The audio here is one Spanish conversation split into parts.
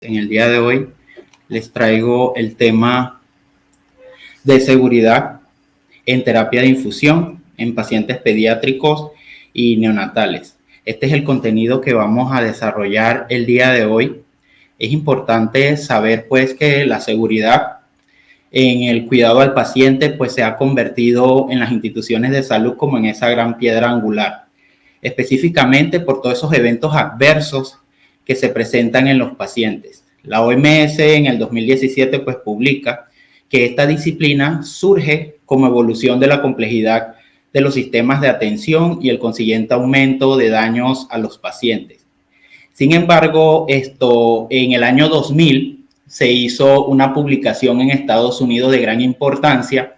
En el día de hoy les traigo el tema de seguridad en terapia de infusión en pacientes pediátricos y neonatales. Este es el contenido que vamos a desarrollar el día de hoy. Es importante saber pues que la seguridad en el cuidado al paciente pues se ha convertido en las instituciones de salud como en esa gran piedra angular, específicamente por todos esos eventos adversos que se presentan en los pacientes. La OMS en el 2017 pues publica que esta disciplina surge como evolución de la complejidad de los sistemas de atención y el consiguiente aumento de daños a los pacientes. Sin embargo, en el año 2000 se hizo una publicación en Estados Unidos de gran importancia,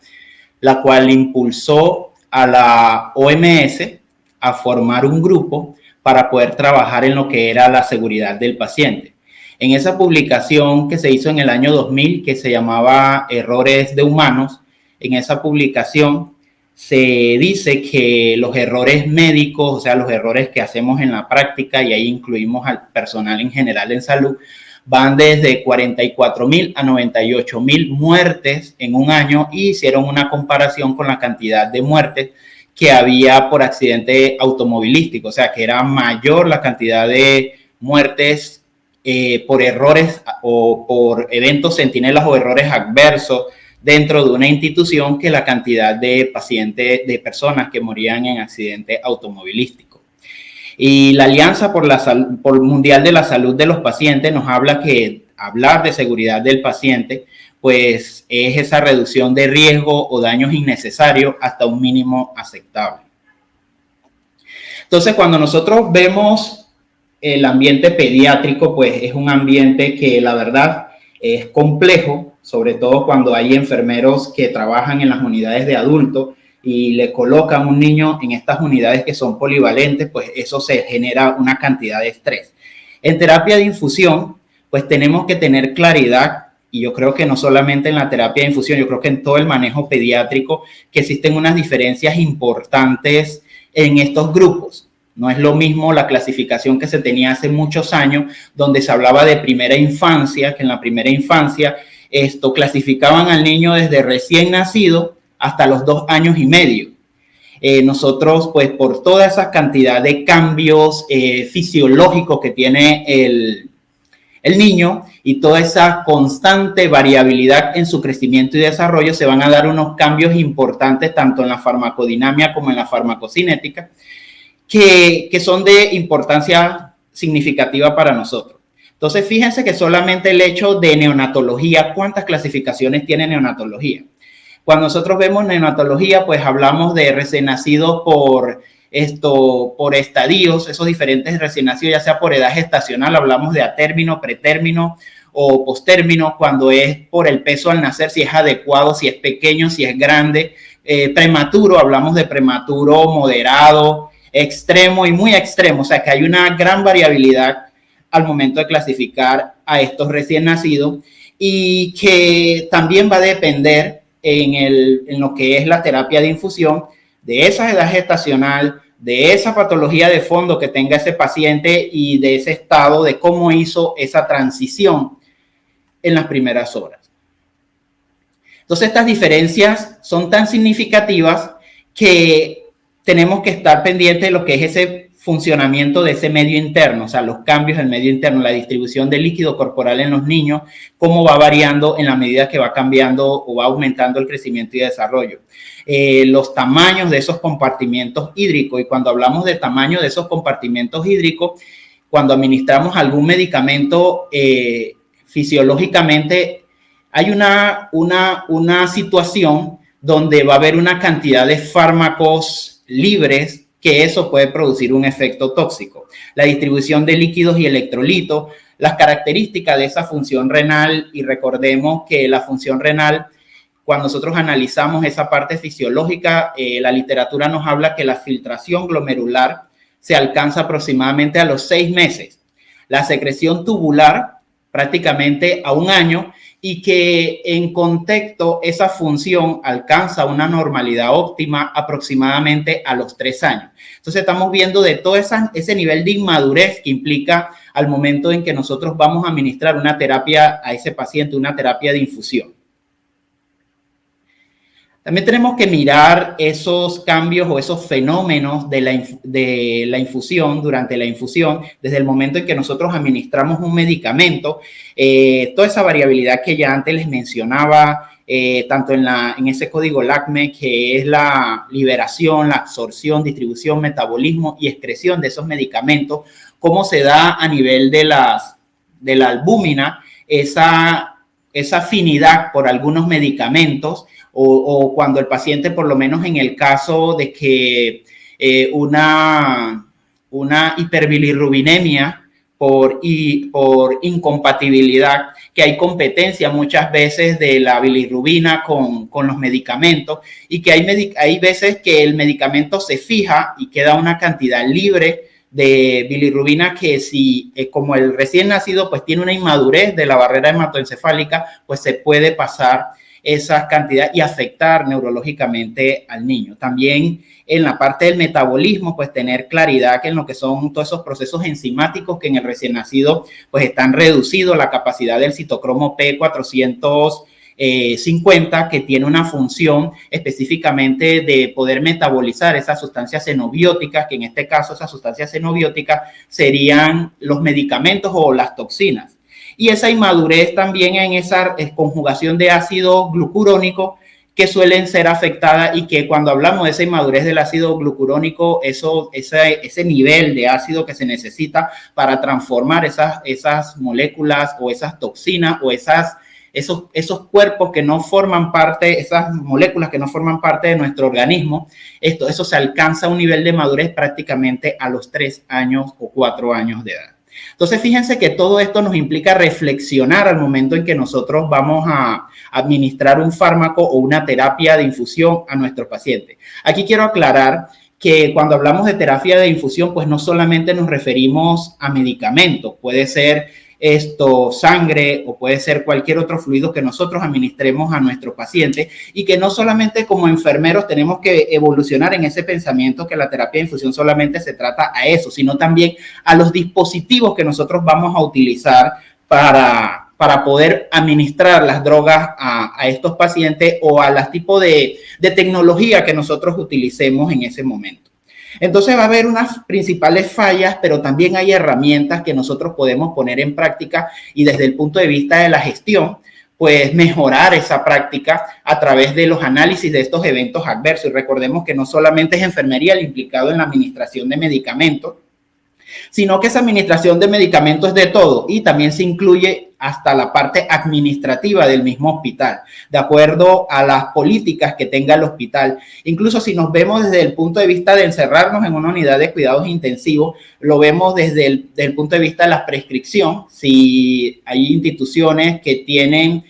la cual impulsó a la OMS a formar un grupo para poder trabajar en lo que era la seguridad del paciente. En esa publicación que se hizo en el año 2000, que se llamaba Errores de Humanos, en esa publicación se dice que los errores médicos, o sea, los errores que hacemos en la práctica, y ahí incluimos al personal en general en salud, van desde 44,000 a 98,000 muertes en un año, y hicieron una comparación con la cantidad de muertes que había por accidente automovilístico, o sea, que era mayor la cantidad de muertes por errores o por eventos centinelas o errores adversos dentro de una institución que la cantidad de pacientes, de personas que morían en accidente automovilístico. Y la Alianza por Mundial de la Salud de los Pacientes nos habla que hablar de seguridad del paciente pues es esa reducción de riesgo o daños innecesarios hasta un mínimo aceptable. Entonces, cuando nosotros vemos el ambiente pediátrico, pues es un ambiente que la verdad es complejo, sobre todo cuando hay enfermeros que trabajan en las unidades de adultos y le colocan un niño en estas unidades que son polivalentes, pues eso se genera una cantidad de estrés. En terapia de infusión, pues tenemos que tener claridad, y yo creo que no solamente en la terapia de infusión, yo creo que en todo el manejo pediátrico, que existen unas diferencias importantes en estos grupos. No es lo mismo la clasificación que se tenía hace muchos años, donde se hablaba de primera infancia, que en la primera infancia clasificaban al niño desde recién nacido hasta los 2 años y medio. Nosotros, pues por toda esa cantidad de cambios fisiológicos que tiene el niño y toda esa constante variabilidad en su crecimiento y desarrollo, se van a dar unos cambios importantes tanto en la farmacodinámica como en la farmacocinética que son de importancia significativa para nosotros. Entonces, fíjense que solamente el hecho de neonatología, ¿cuántas clasificaciones tiene neonatología? Cuando nosotros vemos neonatología, pues hablamos de recién nacidos por estadios, esos diferentes recién nacidos, ya sea por edad gestacional, hablamos de atérmino, pretérmino o postérmino, cuando es por el peso al nacer, si es adecuado, si es pequeño, si es grande. Prematuro, hablamos de prematuro, moderado, extremo y muy extremo, o sea que hay una gran variabilidad al momento de clasificar a estos recién nacidos, y que también va a depender en lo que es la terapia de infusión de esa edad gestacional, de esa patología de fondo que tenga ese paciente y de ese estado, de cómo hizo esa transición en las primeras horas. Entonces, estas diferencias son tan significativas que tenemos que estar pendientes de lo que es ese funcionamiento de ese medio interno, o sea, los cambios del medio interno, la distribución de líquido corporal en los niños, cómo va variando en la medida que va cambiando o va aumentando el crecimiento y desarrollo. Los tamaños de esos compartimentos hídricos, y cuando hablamos de tamaño de esos compartimentos hídricos, cuando administramos algún medicamento fisiológicamente, hay una situación donde va a haber una cantidad de fármacos libres que eso puede producir un efecto tóxico. La distribución de líquidos y electrolitos, las características de esa función renal, y recordemos que la función renal, cuando nosotros analizamos esa parte fisiológica, la literatura nos habla que la filtración glomerular se alcanza aproximadamente a los 6 meses. La secreción tubular prácticamente a 1 año, y que en contexto esa función alcanza una normalidad óptima aproximadamente a los 3 años. Entonces estamos viendo de todo ese nivel de inmadurez que implica al momento en que nosotros vamos a administrar una terapia a ese paciente, una terapia de infusión. También tenemos que mirar esos cambios o esos fenómenos de la infusión, durante la infusión, desde el momento en que nosotros administramos un medicamento, toda esa variabilidad que ya antes les mencionaba, tanto en ese código LACME, que es la liberación, la absorción, distribución, metabolismo y excreción de esos medicamentos, cómo se da a nivel de la albúmina, esa afinidad por algunos medicamentos, o cuando el paciente, por lo menos en el caso de que una hiperbilirrubinemia por incompatibilidad, que hay competencia muchas veces de la bilirrubina con los medicamentos, y que hay veces que el medicamento se fija y queda una cantidad libre de bilirrubina que si, como el recién nacido, pues tiene una inmadurez de la barrera hematoencefálica, pues se puede pasar esa cantidad y afectar neurológicamente al niño. También en la parte del metabolismo, pues tener claridad que en lo que son todos esos procesos enzimáticos que en el recién nacido pues están reducidos, la capacidad del citocromo P450, que tiene una función específicamente de poder metabolizar esas sustancias xenobióticas, que en este caso esas sustancias xenobióticas serían los medicamentos o las toxinas. Y esa inmadurez también en esa conjugación de ácido glucurónico que suelen ser afectadas, y que cuando hablamos de esa inmadurez del ácido glucurónico, ese nivel de ácido que se necesita para transformar esas moléculas o esas toxinas o esos cuerpos que no forman parte, esas moléculas que no forman parte de nuestro organismo, eso se alcanza a un nivel de madurez prácticamente a los 3 años o 4 años de edad. Entonces, fíjense que todo esto nos implica reflexionar al momento en que nosotros vamos a administrar un fármaco o una terapia de infusión a nuestro paciente. Aquí quiero aclarar que cuando hablamos de terapia de infusión, pues no solamente nos referimos a medicamentos, puede ser sangre o puede ser cualquier otro fluido que nosotros administremos a nuestro paciente, y que no solamente como enfermeros tenemos que evolucionar en ese pensamiento que la terapia de infusión solamente se trata a eso, sino también a los dispositivos que nosotros vamos a utilizar para poder administrar las drogas a estos pacientes, o a los tipos de tecnología que nosotros utilicemos en ese momento. Entonces va a haber unas principales fallas, pero también hay herramientas que nosotros podemos poner en práctica, y desde el punto de vista de la gestión, pues mejorar esa práctica a través de los análisis de estos eventos adversos. Y recordemos que no solamente es enfermería el implicado en la administración de medicamentos, sino que esa administración de medicamentos es de todo, y también se incluye hasta la parte administrativa del mismo hospital, de acuerdo a las políticas que tenga el hospital. Incluso si nos vemos desde el punto de vista de encerrarnos en una unidad de cuidados intensivos, lo vemos desde el punto de vista de la prescripción. Si hay instituciones que tienen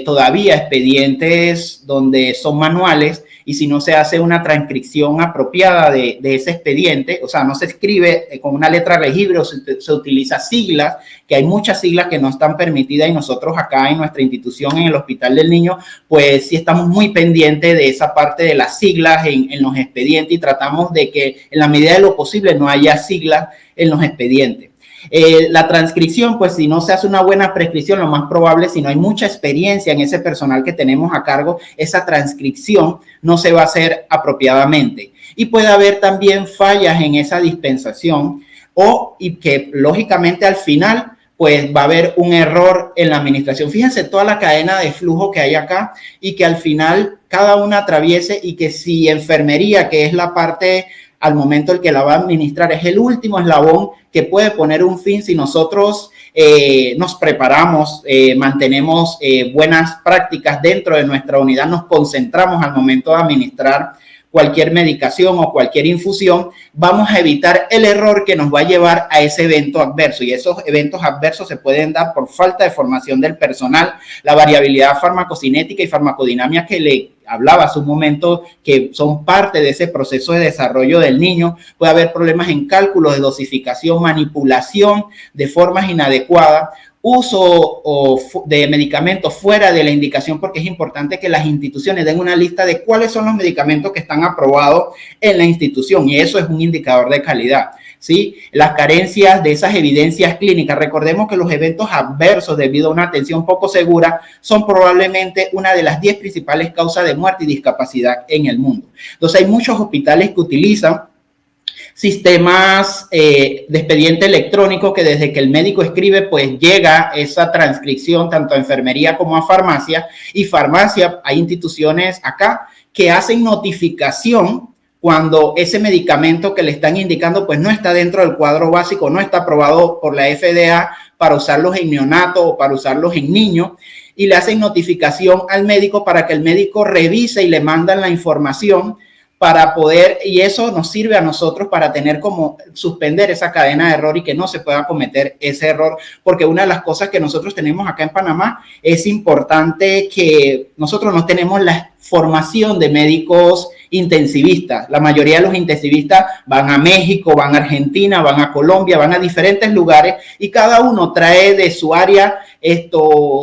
todavía expedientes donde son manuales, y si no se hace una transcripción apropiada de ese expediente, o sea, no se escribe con una letra legible, o se utiliza siglas, que hay muchas siglas que no están permitidas, y nosotros acá en nuestra institución, en el Hospital del Niño, pues sí estamos muy pendientes de esa parte de las siglas en los expedientes, y tratamos de que en la medida de lo posible no haya siglas en los expedientes. La transcripción, pues si no se hace una buena prescripción, lo más probable, si no hay mucha experiencia en ese personal que tenemos a cargo, esa transcripción no se va a hacer apropiadamente. Y puede haber también fallas en esa dispensación, y que lógicamente al final pues va a haber un error en la administración. Fíjense toda la cadena de flujo que hay acá, y que al final cada una atraviese, y que si enfermería, que es la parte al momento el que la va a administrar, es el último eslabón que puede poner un fin, si nosotros nos preparamos, mantenemos buenas prácticas dentro de nuestra unidad, nos concentramos al momento de administrar cualquier medicación o cualquier infusión, vamos a evitar el error que nos va a llevar a ese evento adverso. Y esos eventos adversos se pueden dar por falta de formación del personal, la variabilidad farmacocinética y farmacodinámica que le hablaba hace un momento, que son parte de ese proceso de desarrollo del niño. Puede haber problemas en cálculos de dosificación, manipulación de formas inadecuadas, uso de medicamentos fuera de la indicación, porque es importante que las instituciones den una lista de cuáles son los medicamentos que están aprobados en la institución, y eso es un indicador de calidad, ¿sí? Las carencias de esas evidencias clínicas. Recordemos que los eventos adversos debido a una atención poco segura son probablemente una de las 10 principales causas de muerte y discapacidad en el mundo. Entonces hay muchos hospitales que utilizan sistemas de expediente electrónico que desde que el médico escribe, pues llega esa transcripción tanto a enfermería como a farmacia, y farmacia, hay instituciones acá que hacen notificación cuando ese medicamento que le están indicando pues no está dentro del cuadro básico, no está aprobado por la FDA para usarlos en neonatos o para usarlos en niños, y le hacen notificación al médico para que el médico revise y le mandan la información para poder, y eso nos sirve a nosotros para tener como suspender esa cadena de error y que no se pueda cometer ese error, porque una de las cosas que nosotros tenemos acá en Panamá es importante que nosotros no tenemos la formación de médicos intensivistas. La mayoría de los intensivistas van a México, van a Argentina, van a Colombia, van a diferentes lugares y cada uno trae de su área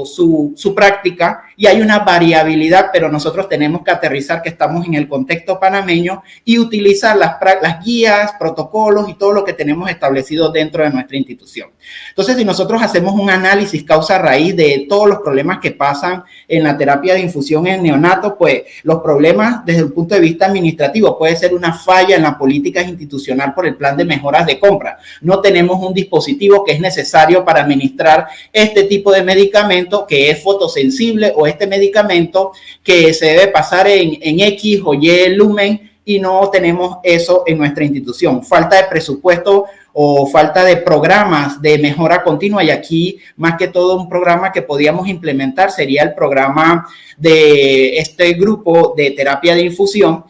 su práctica, y hay una variabilidad, pero nosotros tenemos que aterrizar que estamos en el contexto panameño y utilizar las guías, protocolos y todo lo que tenemos establecido dentro de nuestra institución. Entonces, si nosotros hacemos un análisis causa-raíz de todos los problemas que pasan en la terapia de infusión en neonatos, pues los problemas desde el punto de vista administrativo puede ser una falla en la política institucional por el plan de mejoras de compra. No tenemos un dispositivo que es necesario para administrar este tipo de medicamento que es fotosensible, o este medicamento que se debe pasar en X o Y lumen, y no tenemos eso en nuestra institución. Falta de presupuesto o falta de programas de mejora continua, y aquí más que todo un programa que podíamos implementar sería el programa de este grupo de terapia de infusión,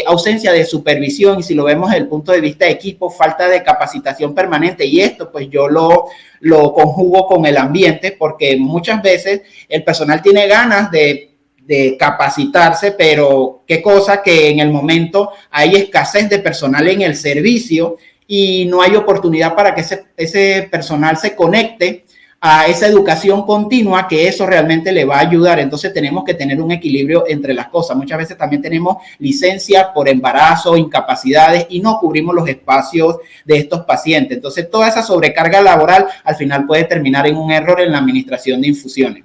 ausencia de supervisión, y si lo vemos desde el punto de vista de equipo, falta de capacitación permanente, y esto pues yo lo conjugo con el ambiente, porque muchas veces el personal tiene ganas de capacitarse, pero qué cosa que en el momento hay escasez de personal en el servicio y no hay oportunidad para que ese personal se conecte a esa educación continua, que eso realmente le va a ayudar. Entonces tenemos que tener un equilibrio entre las cosas. Muchas veces también tenemos licencias por embarazo, incapacidades, y no cubrimos los espacios de estos pacientes. Entonces toda esa sobrecarga laboral al final puede terminar en un error en la administración de infusiones.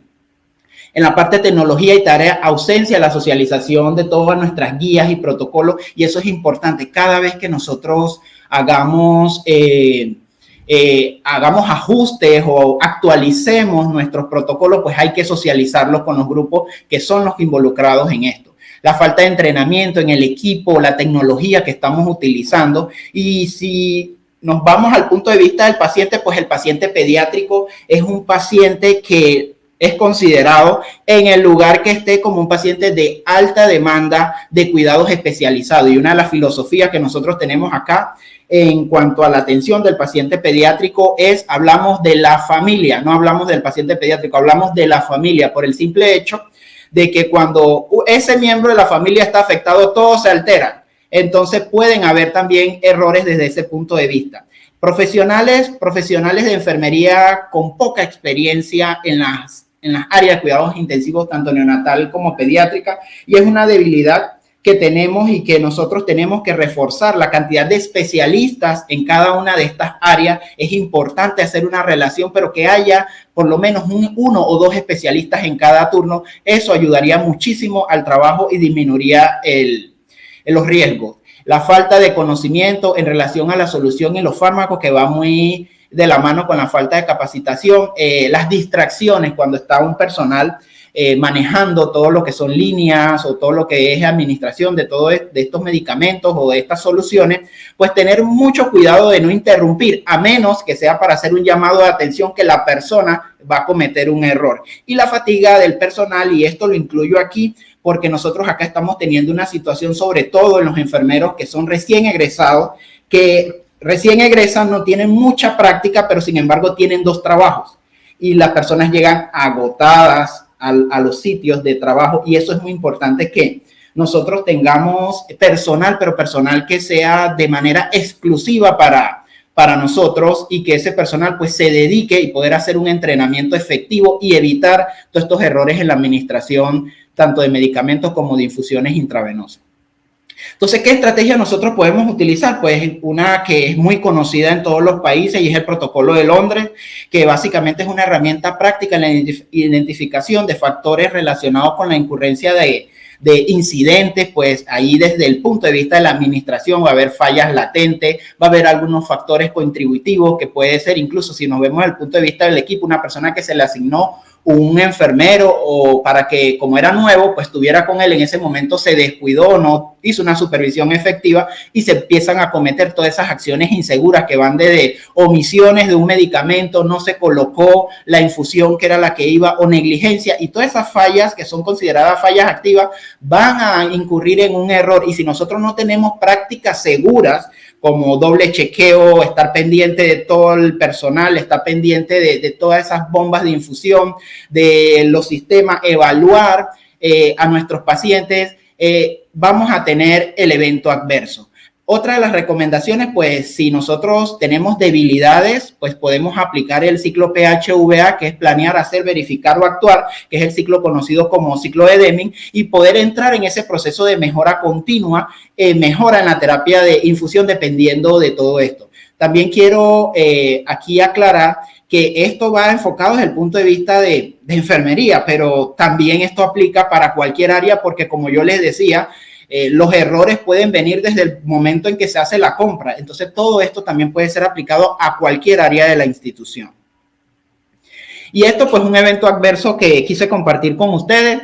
En la parte de tecnología y tarea, ausencia de la socialización de todas nuestras guías y protocolos, y eso es importante. Cada vez que nosotros hagamos ajustes o actualicemos nuestros protocolos, pues hay que socializarlos con los grupos que son los involucrados en esto. La falta de entrenamiento en el equipo, la tecnología que estamos utilizando, y si nos vamos al punto de vista del paciente, pues el paciente pediátrico es un paciente que es considerado en el lugar que esté como un paciente de alta demanda de cuidados especializados, y una de las filosofías que nosotros tenemos acá en cuanto a la atención del paciente pediátrico hablamos de la familia, no hablamos del paciente pediátrico, hablamos de la familia, por el simple hecho de que cuando ese miembro de la familia está afectado, todo se altera. Entonces pueden haber también errores desde ese punto de vista. Profesionales de enfermería con poca experiencia en las áreas de cuidados intensivos, tanto neonatal como pediátrica, y es una debilidad que tenemos y que nosotros tenemos que reforzar la cantidad de especialistas en cada una de estas áreas. Es importante hacer una relación, pero que haya por lo menos uno o dos especialistas en cada turno. Eso ayudaría muchísimo al trabajo y disminuiría los riesgos. La falta de conocimiento en relación a la solución y los fármacos, que va muy de la mano con la falta de capacitación. Las distracciones cuando está un personal manejando todo lo que son líneas o todo lo que es administración de estos medicamentos o de estas soluciones, pues tener mucho cuidado de no interrumpir, a menos que sea para hacer un llamado de atención que la persona va a cometer un error. Y la fatiga del personal, y esto lo incluyo aquí, porque nosotros acá estamos teniendo una situación, sobre todo en los enfermeros que son recién egresados, que recién egresan, no tienen mucha práctica, pero sin embargo tienen 2 trabajos, y las personas llegan agotadas a los sitios de trabajo, y eso es muy importante, que nosotros tengamos personal, pero personal que sea de manera exclusiva para para nosotros y que ese personal pues se dedique y poder hacer un entrenamiento efectivo y evitar todos estos errores en la administración tanto de medicamentos como de infusiones intravenosas. Entonces, ¿qué estrategia nosotros podemos utilizar? Pues una que es muy conocida en todos los países y es el Protocolo de Londres, que básicamente es una herramienta práctica en la identificación de factores relacionados con la incurrencia de incidentes. Pues ahí desde el punto de vista de la administración va a haber fallas latentes, va a haber algunos factores contributivos que puede ser, incluso si nos vemos desde el punto de vista del equipo, una persona que se le asignó un enfermero o para que, como era nuevo, pues estuviera con él en ese momento, se descuidó, no hizo una supervisión efectiva y se empiezan a cometer todas esas acciones inseguras que van desde omisiones de un medicamento, no se colocó la infusión que era la que iba, o negligencia, y todas esas fallas que son consideradas fallas activas van a incurrir en un error. Y si nosotros no tenemos prácticas seguras como doble chequeo, estar pendiente de todo el personal, estar pendiente de todas esas bombas de infusión, de los sistemas, evaluar a nuestros pacientes, vamos a tener el evento adverso. Otra de las recomendaciones, pues si nosotros tenemos debilidades, pues podemos aplicar el ciclo PHVA, que es planear, hacer, verificar o actuar, que es el ciclo conocido como ciclo de Deming, y poder entrar en ese proceso de mejora continua, mejora en la terapia de infusión dependiendo de todo esto. También quiero aquí aclarar que esto va enfocado desde el punto de vista de enfermería, pero también esto aplica para cualquier área porque, como yo les decía, los errores pueden venir desde el momento en que se hace la compra. Entonces, todo esto también puede ser aplicado a cualquier área de la institución. Y esto, pues, un evento adverso que quise compartir con ustedes,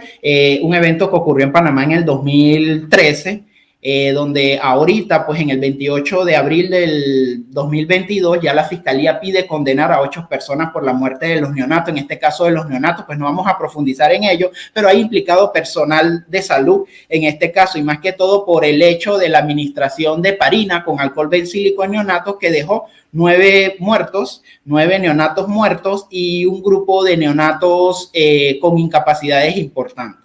un evento que ocurrió en Panamá en el 2013, donde ahorita, pues en el 28 de abril del 2022, ya la Fiscalía pide condenar a 8 personas por la muerte de los neonatos. En este caso de los neonatos, pues no vamos a profundizar en ello, pero hay implicado personal de salud en este caso, y más que todo por el hecho de la administración de parina con alcohol bencílico en neonatos, que dejó 9 neonatos muertos y un grupo de neonatos con incapacidades importantes.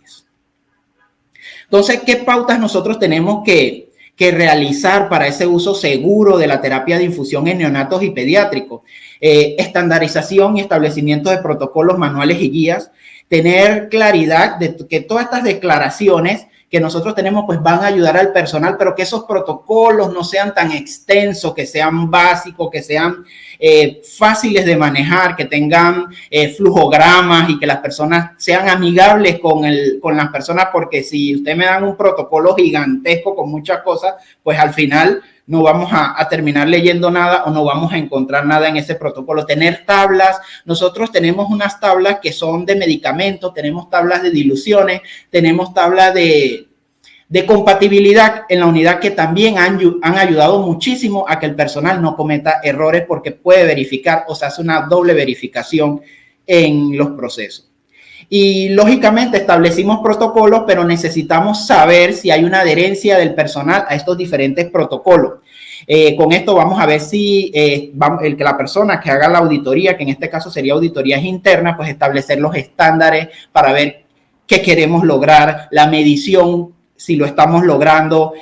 Entonces, ¿qué pautas nosotros tenemos que realizar para ese uso seguro de la terapia de infusión en neonatos y pediátricos? Estandarización y establecimiento de protocolos, manuales y guías. Tener claridad de que todas estas declaraciones que nosotros tenemos pues van a ayudar al personal, pero que esos protocolos no sean tan extensos, que sean básicos, que sean fáciles de manejar, que tengan flujogramas y que las personas sean amigables con las personas, porque si usted me dan un protocolo gigantesco con muchas cosas, pues al final no vamos a terminar leyendo nada o no vamos a encontrar nada en ese protocolo. Tener tablas, nosotros tenemos unas tablas que son de medicamentos, tenemos tablas de diluciones, tenemos tablas de compatibilidad en la unidad que también han ayudado muchísimo a que el personal no cometa errores porque puede verificar o se hace una doble verificación en los procesos. Y lógicamente establecimos protocolos, pero necesitamos saber si hay una adherencia del personal a estos diferentes protocolos. Con esto vamos a ver si la persona que haga la auditoría, que en este caso sería auditorías internas, pues establecer los estándares para ver qué queremos lograr, la medición, si lo estamos logrando,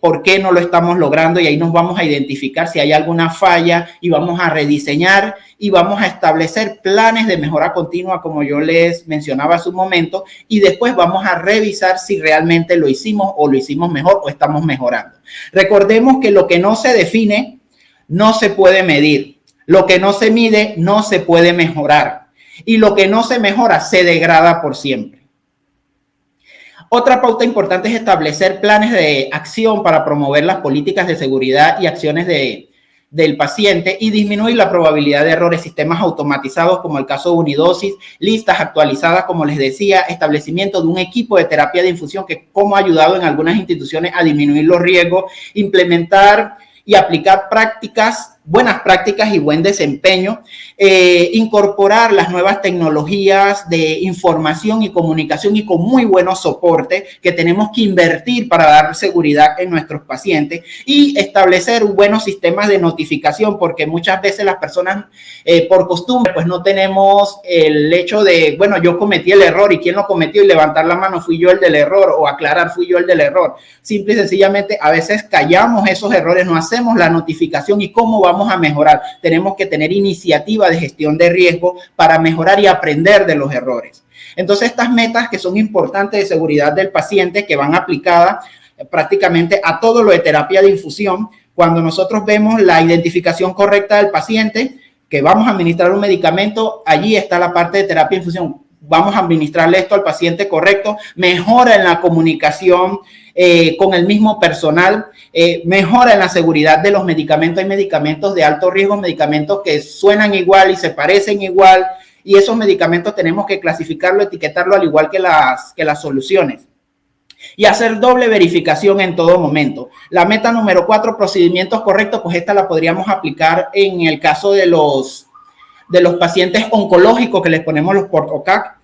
por qué no lo estamos logrando, y ahí nos vamos a identificar si hay alguna falla y vamos a rediseñar y vamos a establecer planes de mejora continua, como yo les mencionaba hace un momento, y después vamos a revisar si realmente lo hicimos o lo hicimos mejor o estamos mejorando. Recordemos que lo que no se define no se puede medir, lo que no se mide no se puede mejorar, y lo que no se mejora se degrada por siempre. Otra pauta importante es establecer planes de acción para promover las políticas de seguridad y acciones del paciente y disminuir la probabilidad de errores. Sistemas automatizados como el caso de Unidosis, listas actualizadas, como les decía, establecimiento de un equipo de terapia de infusión que como ha ayudado en algunas instituciones a disminuir los riesgos, implementar y aplicar buenas prácticas y buen desempeño, incorporar las nuevas tecnologías de información y comunicación y con muy buenos soportes que tenemos que invertir para dar seguridad en nuestros pacientes, y establecer buenos sistemas de notificación, porque muchas veces las personas por costumbre pues no tenemos el hecho de, bueno, yo cometí el error y quién lo cometió, y levantar la mano, fui yo el del error, o aclarar, fui yo el del error. Simple y sencillamente a veces callamos esos errores, no hacemos la notificación y cómo vamos vamos a mejorar. Tenemos que tener iniciativa de gestión de riesgo para mejorar y aprender de los errores. Entonces, estas metas que son importantes de seguridad del paciente, que van aplicadas prácticamente a todo lo de terapia de infusión, cuando nosotros vemos la identificación correcta del paciente, que vamos a administrar un medicamento, allí está la parte de terapia de infusión. Vamos a administrarle esto al paciente correcto, mejora en la comunicación con el mismo personal, mejora en la seguridad de los medicamentos. Hay medicamentos de alto riesgo, medicamentos que suenan igual y se parecen igual, y esos medicamentos tenemos que clasificarlo, etiquetarlo al igual que las soluciones. Y hacer doble verificación en todo momento. La meta número 4, procedimientos correctos, pues esta la podríamos aplicar en el caso de los pacientes oncológicos que les ponemos los Port-OCAC.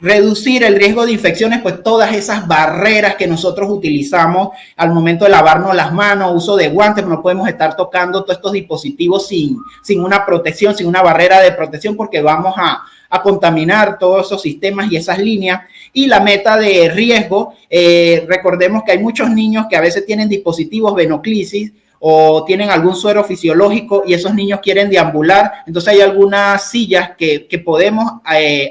Reducir el riesgo de infecciones, pues todas esas barreras que nosotros utilizamos al momento de lavarnos las manos, uso de guantes, no podemos estar tocando todos estos dispositivos sin una protección, sin una barrera de protección, porque vamos a contaminar todos esos sistemas y esas líneas. Y la meta de riesgo, recordemos que hay muchos niños que a veces tienen dispositivos venoclisis o tienen algún suero fisiológico y esos niños quieren deambular. Entonces hay algunas sillas que podemos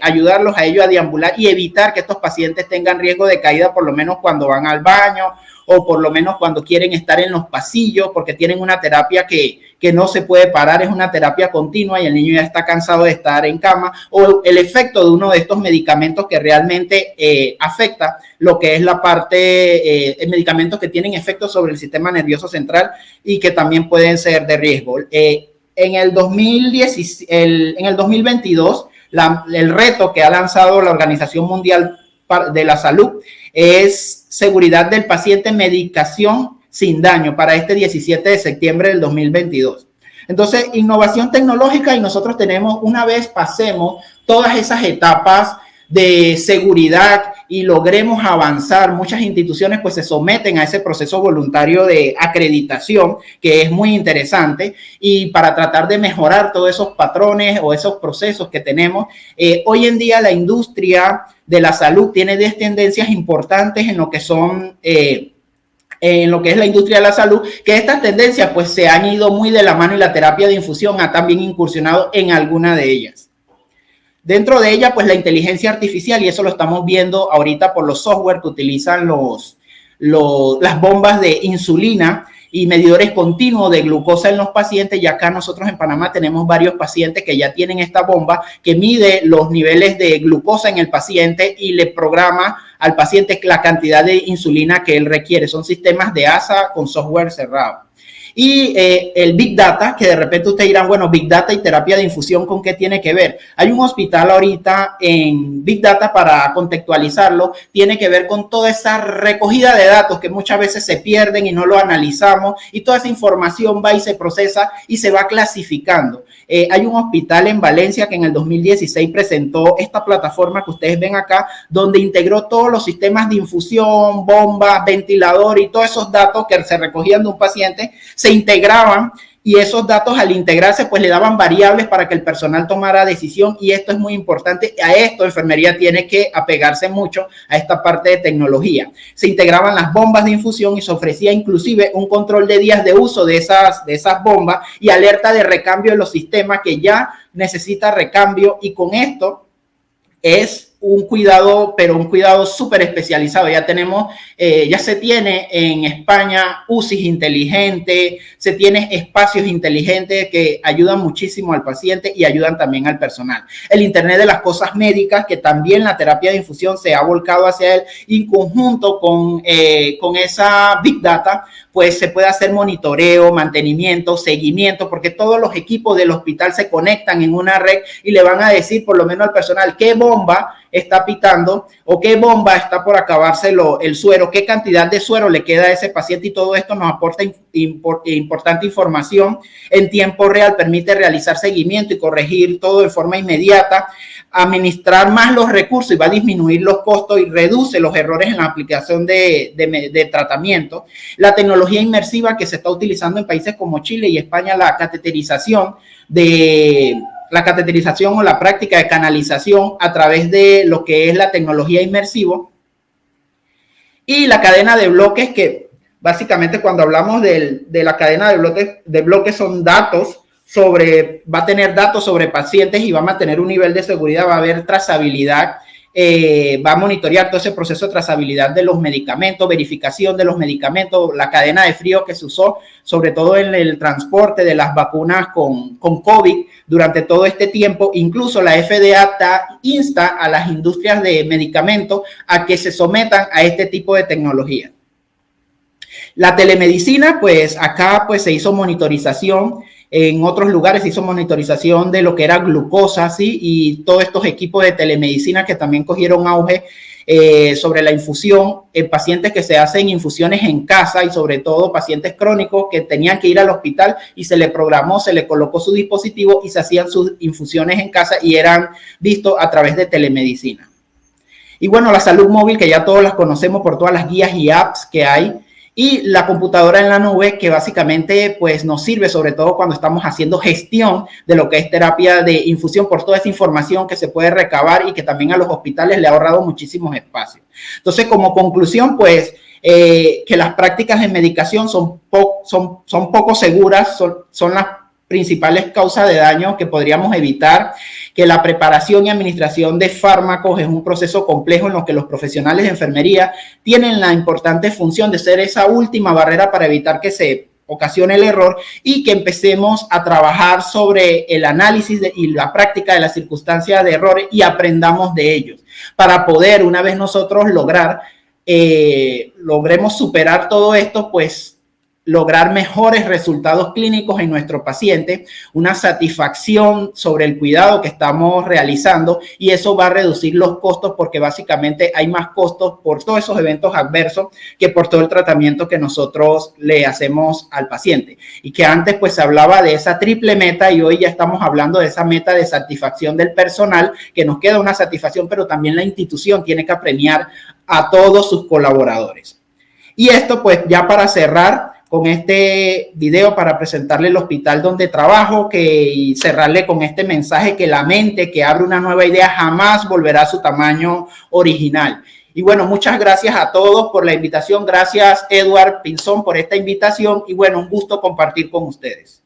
ayudarlos a ellos a deambular y evitar que estos pacientes tengan riesgo de caída, por lo menos cuando van al baño o por lo menos cuando quieren estar en los pasillos, porque tienen una terapia que no se puede parar, es una terapia continua y el niño ya está cansado de estar en cama, o el efecto de uno de estos medicamentos que realmente afecta lo que es la parte, medicamentos que tienen efectos sobre el sistema nervioso central y que también pueden ser de riesgo. En el 2022, el reto que ha lanzado la Organización Mundial de la Salud es seguridad del paciente, medicación sin daño, para este 17 de septiembre del 2022. Entonces, innovación tecnológica, y nosotros tenemos, una vez pasemos todas esas etapas de seguridad y logremos avanzar, muchas instituciones pues se someten a ese proceso voluntario de acreditación, que es muy interesante, y para tratar de mejorar todos esos patrones o esos procesos que tenemos. Hoy en día la industria de la salud tiene 10 tendencias importantes en lo que son en lo que es la industria de la salud, que estas tendencias pues se han ido muy de la mano, y la terapia de infusión ha también incursionado en alguna de ellas. Dentro de ella, pues la inteligencia artificial, y eso lo estamos viendo ahorita por los software que utilizan las bombas de insulina y medidores continuos de glucosa en los pacientes. Y acá nosotros en Panamá tenemos varios pacientes que ya tienen esta bomba que mide los niveles de glucosa en el paciente y le programa al paciente la cantidad de insulina que él requiere. Son sistemas de ASA con software cerrado. Y el Big Data, que de repente ustedes dirán, bueno, Big Data y terapia de infusión, ¿con qué tiene que ver? Hay un hospital ahorita en Big Data, para contextualizarlo, tiene que ver con toda esa recogida de datos que muchas veces se pierden y no lo analizamos, y toda esa información va y se procesa y se va clasificando. Hay un hospital en Valencia que en el 2016 presentó esta plataforma que ustedes ven acá, donde integró todos los sistemas de infusión, bombas, ventilador y todos esos datos que se recogían de un paciente, se integraban, y esos datos al integrarse pues le daban variables para que el personal tomara decisión. Y esto es muy importante. A esto enfermería tiene que apegarse mucho, a esta parte de tecnología. Se integraban las bombas de infusión y se ofrecía inclusive un control de días de uso de esas bombas y alerta de recambio de los sistemas que ya necesita recambio. Y con esto es un cuidado, pero un cuidado súper especializado. Ya tenemos, ya se tiene en España UCIs inteligentes, se tiene espacios inteligentes que ayudan muchísimo al paciente y ayudan también al personal. El Internet de las cosas médicas, que también la terapia de infusión se ha volcado hacia él, y en conjunto con esa Big Data, pues se puede hacer monitoreo, mantenimiento, seguimiento, porque todos los equipos del hospital se conectan en una red y le van a decir, por lo menos al personal, qué bomba está pitando o qué bomba está por acabarse el suero, qué cantidad de suero le queda a ese paciente, y todo esto nos aporta importante información en tiempo real, permite realizar seguimiento y corregir todo de forma inmediata, administrar más los recursos y va a disminuir los costos y reduce los errores en la aplicación de tratamiento. La tecnología inmersiva que se está utilizando en países como Chile y España, la cateterización o la práctica de canalización a través de lo que es la tecnología inmersiva, y la cadena de bloques, que básicamente cuando hablamos de la cadena de bloques son datos va a tener datos sobre pacientes y va a mantener un nivel de seguridad, va a haber trazabilidad, va a monitorear todo ese proceso de trazabilidad de los medicamentos, verificación de los medicamentos, la cadena de frío que se usó, sobre todo en el transporte de las vacunas con COVID durante todo este tiempo. Incluso la FDA insta a las industrias de medicamentos a que se sometan a este tipo de tecnología. La telemedicina, pues acá pues se hizo monitorización. En otros lugares se hizo monitorización de lo que era glucosa, ¿sí? Y todos estos equipos de telemedicina que también cogieron auge sobre la infusión en pacientes que se hacen infusiones en casa y sobre todo pacientes crónicos que tenían que ir al hospital y se le programó, se le colocó su dispositivo y se hacían sus infusiones en casa y eran vistos a través de telemedicina. Y bueno, la salud móvil, que ya todos las conocemos por todas las guías y apps que hay, y la computadora en la nube, que básicamente pues nos sirve sobre todo cuando estamos haciendo gestión de lo que es terapia de infusión por toda esa información que se puede recabar y que también a los hospitales le ha ahorrado muchísimos espacios. Entonces, como conclusión, pues que las prácticas de medicación son poco seguras, son las principales causas de daño que podríamos evitar, que la preparación y administración de fármacos es un proceso complejo en lo que los profesionales de enfermería tienen la importante función de ser esa última barrera para evitar que se ocasione el error y que empecemos a trabajar sobre el análisis y la práctica de las circunstancias de errores y aprendamos de ellos para poder, una vez nosotros logremos superar todo esto, pues lograr mejores resultados clínicos en nuestro paciente, una satisfacción sobre el cuidado que estamos realizando y eso va a reducir los costos porque básicamente hay más costos por todos esos eventos adversos que por todo el tratamiento que nosotros le hacemos al paciente. Y que antes pues se hablaba de esa triple meta y hoy ya estamos hablando de esa meta de satisfacción del personal, que nos queda una satisfacción, pero también la institución tiene que premiar a todos sus colaboradores. Y esto pues ya para cerrar con este video para presentarle el hospital donde trabajo y cerrarle con este mensaje que la mente que abre una nueva idea jamás volverá a su tamaño original. Y bueno, muchas gracias a todos por la invitación. Gracias, Edward Pinzón, por esta invitación y bueno, un gusto compartir con ustedes.